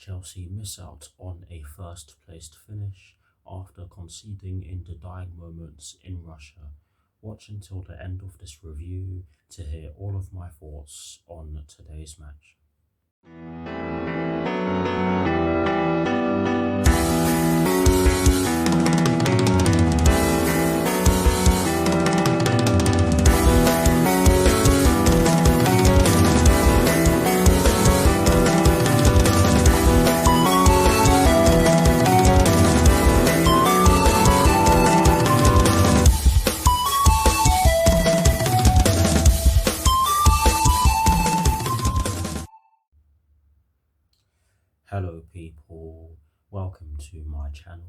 Chelsea miss out on a first placed finish after conceding in the dying moments in Russia. Watch until the end of this review to hear all of my thoughts on today's match. Hello people, welcome to my channel,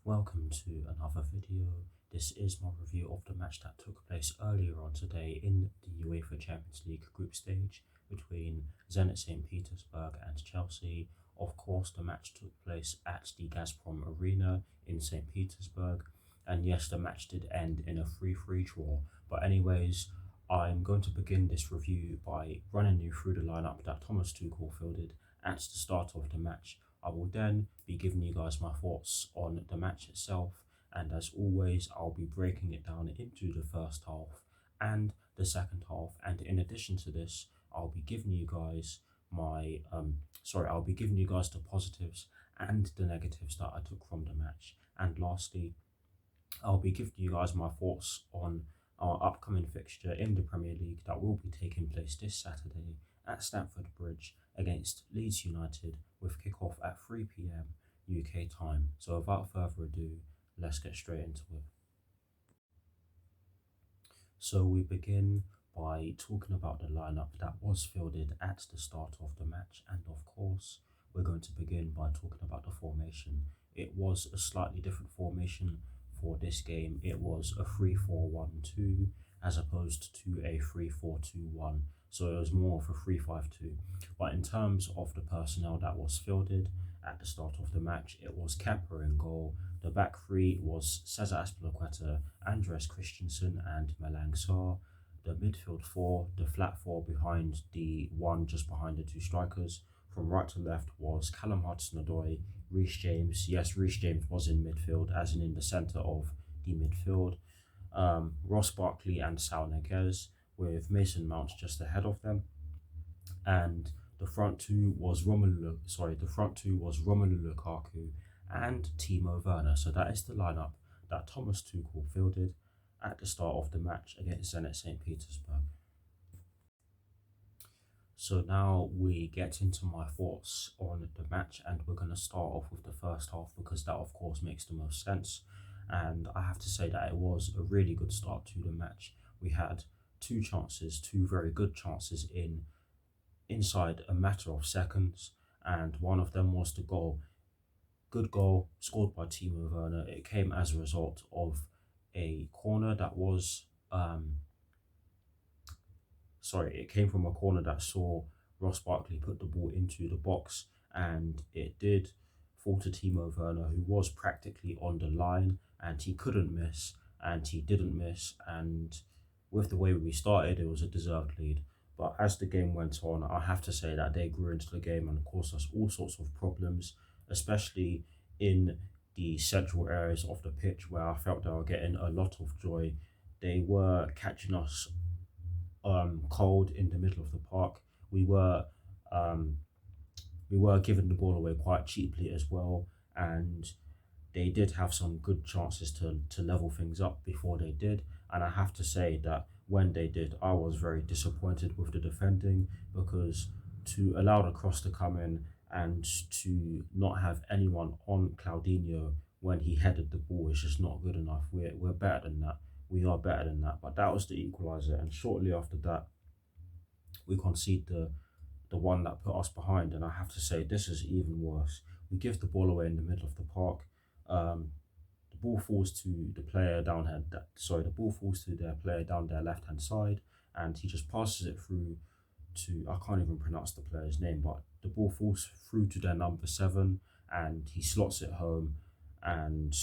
welcome to another video. This is my review of the match that took place earlier on today in the UEFA Champions League group stage between Zenit St. Petersburg and Chelsea. Of course, the match took place at the Gazprom Arena in St. Petersburg, and yes, the match did end in a 3-3 draw. But anyways, I'm going to begin this review by running you through the lineup that Thomas Tuchel fielded at the start of the match. I will then be giving you guys my thoughts on the match itself, and as always I'll be breaking it down into the first half and the second half, and in addition to this I'll be giving you guys the positives and the negatives that I took from the match, and lastly I'll be giving you guys my thoughts on our upcoming fixture in the Premier League that will be taking place this Saturday at Stamford Bridge against Leeds United, with kickoff at 3 PM UK time. So without further ado, let's get straight into it. So we begin by talking about the lineup that was fielded at the start of the match, and of course we're going to begin by talking about the formation. It was a slightly different formation for this game. It was a 3-4-1-2 as opposed to a 3-4-2-1. So it was more of a 3-5-2. But in terms of the personnel that was fielded at the start of the match, it was Kepa in goal. The back three was Cesar Azpilicueta, Andres Christensen and Malang Sarr. The midfield four, the flat four behind the one just behind the two strikers. From right to left was Callum Hudson-Odoi, Reece James. Yes, Reece James was in midfield, as in the centre of the midfield. Ross Barkley and Saul Niguez, with Mason Mount just ahead of them, and the front two was Romelu Lukaku and Timo Werner. So that is the lineup that Thomas Tuchel fielded at the start of the match against Zenit St. Petersburg. So now we get into my thoughts on the match, and we're going to start off with the first half because that of course makes the most sense, and I have to say that it was a really good start to the match. We had two very good chances inside a matter of seconds, and one of them was the good goal scored by Timo Werner. It came as a result of a corner that was it came from a corner that saw Ross Barkley put the ball into the box, and it did fall to Timo Werner, who was practically on the line, and he couldn't miss, and he didn't miss, and with the way we started, it was a deserved lead. But as the game went on, I have to say that they grew into the game and caused us all sorts of problems, especially in the central areas of the pitch where I felt they were getting a lot of joy. They were catching us cold in the middle of the park. We were giving the ball away quite cheaply as well, and they did have some good chances to level things up before they did. And I have to say that when they did, I was very disappointed with the defending, because to allow the cross to come in and to not have anyone on Claudinho when he headed the ball is just not good enough. We're better than that. We are better than that. But that was the equaliser, and shortly after that, we concede the one that put us behind. And I have to say, this is even worse. We give the ball away in the middle of the park. The ball falls to the player down their left hand side, and he just passes it through to, I can't even pronounce the player's name, but the ball falls through to their number 7, and he slots it home, and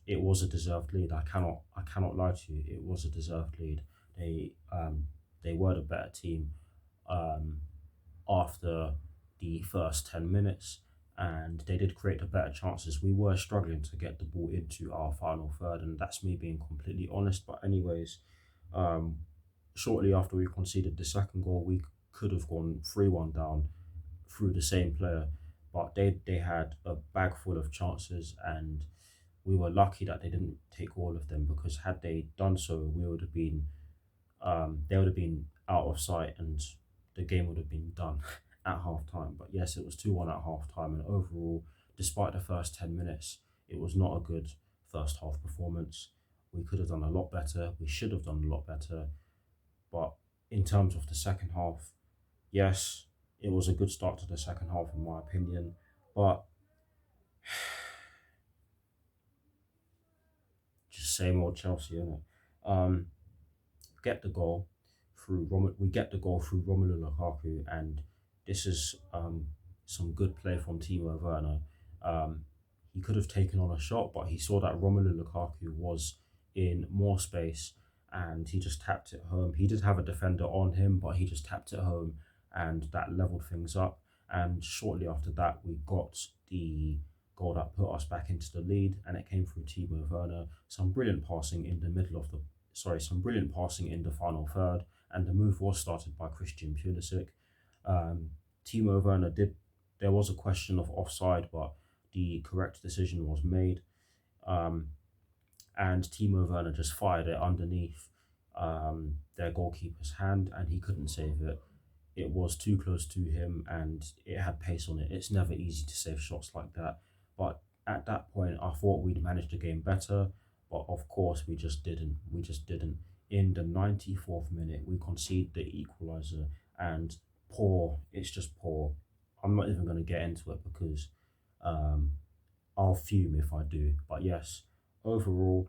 it was a deserved lead. I cannot lie to you, it was a deserved lead. They were the better team after the first 10 minutes, and they did create the better chances. We were struggling to get the ball into our final third, and that's me being completely honest. But anyways, um, shortly after we conceded the second goal, we could have gone 3-1 down through the same player, but they had a bag full of chances, and we were lucky that they didn't take all of them, because had they done so, we would have been they would have been out of sight, and the game would have been done at half time. But yes, it was 2-1 at half time, and overall, despite the first 10 minutes, it was not a good first half performance. We could have done a lot better, we should have done a lot better, but in terms of the second half, yes, it was a good start to the second half, in my opinion, but just same old Chelsea, innit? Um, get the goal we get the goal through Romelu Lukaku, and this is some good play from Timo Werner. Um, he could have taken on a shot, but he saw that Romelu Lukaku was in more space, and he just tapped it home. He did have a defender on him, but he just tapped it home, and that leveled things up. And shortly after that, we got the goal that put us back into the lead, and it came through Timo Werner. Some brilliant passing in the final third, and the move was started by Christian Pulisic. Um, Timo Werner did. There was a question of offside, but the correct decision was made, um, and Timo Werner just fired it underneath their goalkeeper's hand, and he couldn't save it. It was too close to him, and it had pace on it. It's never easy to save shots like that, but at that point, I thought we'd managed the game better, but of course, we just didn't. We just didn't. In the 94th minute, we concede the equaliser, and poor. It's just poor. I'm not even going to get into it, because um, I'll fume if I do. But yes, overall,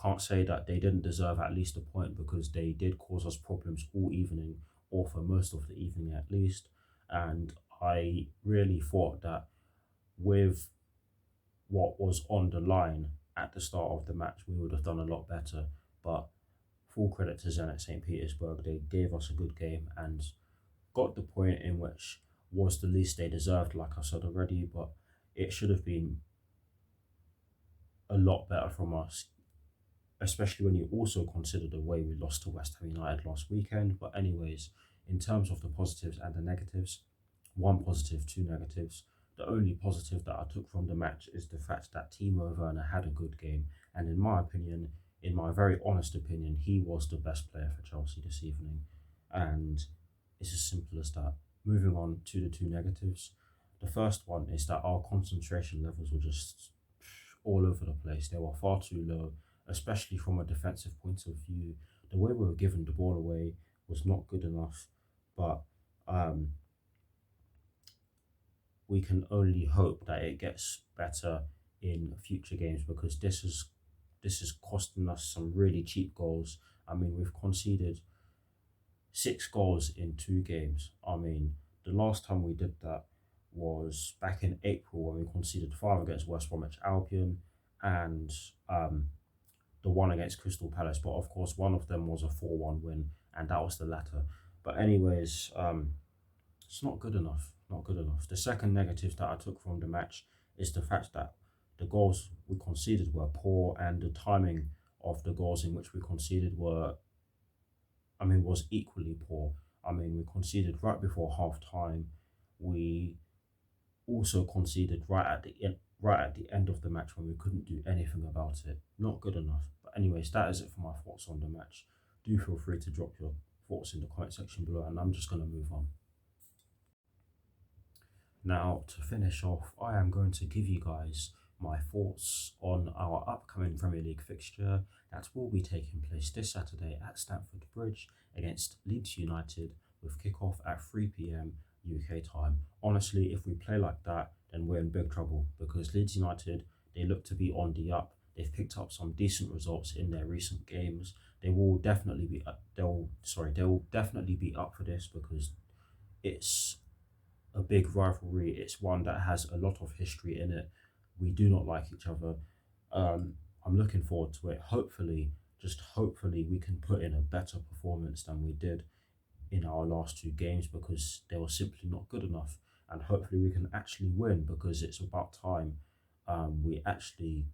can't say that they didn't deserve at least a point, because they did cause us problems all evening, or for most of the evening at least. And I really thought that with what was on the line at the start of the match, we would have done a lot better. But full credit to Zenit St. Petersburg, they gave us a good game and got the point, in which was the least they deserved, like I said already, but it should have been a lot better from us, especially when you also consider the way we lost to West Ham United last weekend. But anyways, in terms of the positives and the negatives, one positive, two negatives. The only positive that I took from the match is the fact that Timo Werner had a good game, and in my opinion, in my very honest opinion, he was the best player for Chelsea this evening, and it's as simple as that. Moving on to the two negatives. The first one is that our concentration levels were just all over the place. They were far too low, especially from a defensive point of view. The way we were giving the ball away was not good enough, but um, we can only hope that it gets better in future games, because this is costing us some really cheap goals. I mean, we've conceded 6 goals in 2 games. I mean, the last time we did that was back in April, when we conceded 5 against West Bromwich Albion, and the one against Crystal Palace. But of course, one of them was a 4-1 win, and that was the latter. But anyways, it's not good enough. Not good enough. The second negative that I took from the match is the fact that the goals we conceded were poor, and the timing of the goals in which we conceded was equally poor. I mean, we conceded right before half time. We also conceded right at the end of the match, when we couldn't do anything about it. Not good enough. But anyways, that is it for my thoughts on the match. Do feel free to drop your thoughts in the comment section below, and I'm just going to move on. Now, to finish off, I am going to give you guys my thoughts on our upcoming Premier League fixture that will be taking place this Saturday at Stamford Bridge against Leeds United, with kickoff at 3 p.m. UK time. Honestly, if we play like that, then we're in big trouble, because Leeds United, they look to be on the up. They've picked up some decent results in their recent games. They will definitely be up for this, because it's a big rivalry. It's one that has a lot of history in it. We do not like each other. I'm looking forward to it. Hopefully, just hopefully, we can put in a better performance than we did in our last 2 games, because they were simply not good enough. and hopefully we can actually win, because it's about time we actually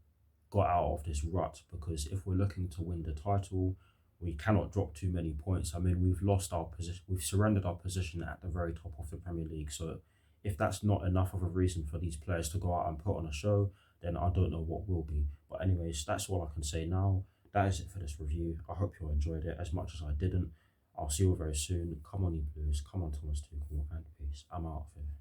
got out of this rut. Because if we're looking to win the title, we cannot drop too many points. I mean, we've lost our position, we've surrendered our position at the very top of the Premier League. So if that's not enough of a reason for these players to go out and put on a show, then I don't know what will be. But anyways, that's all I can say now. That is it for this review. I hope you enjoyed it as much as I didn't. I'll see you very soon. Come on, you Blues. Come on, Thomas Tuchel. And peace. I'm out of here.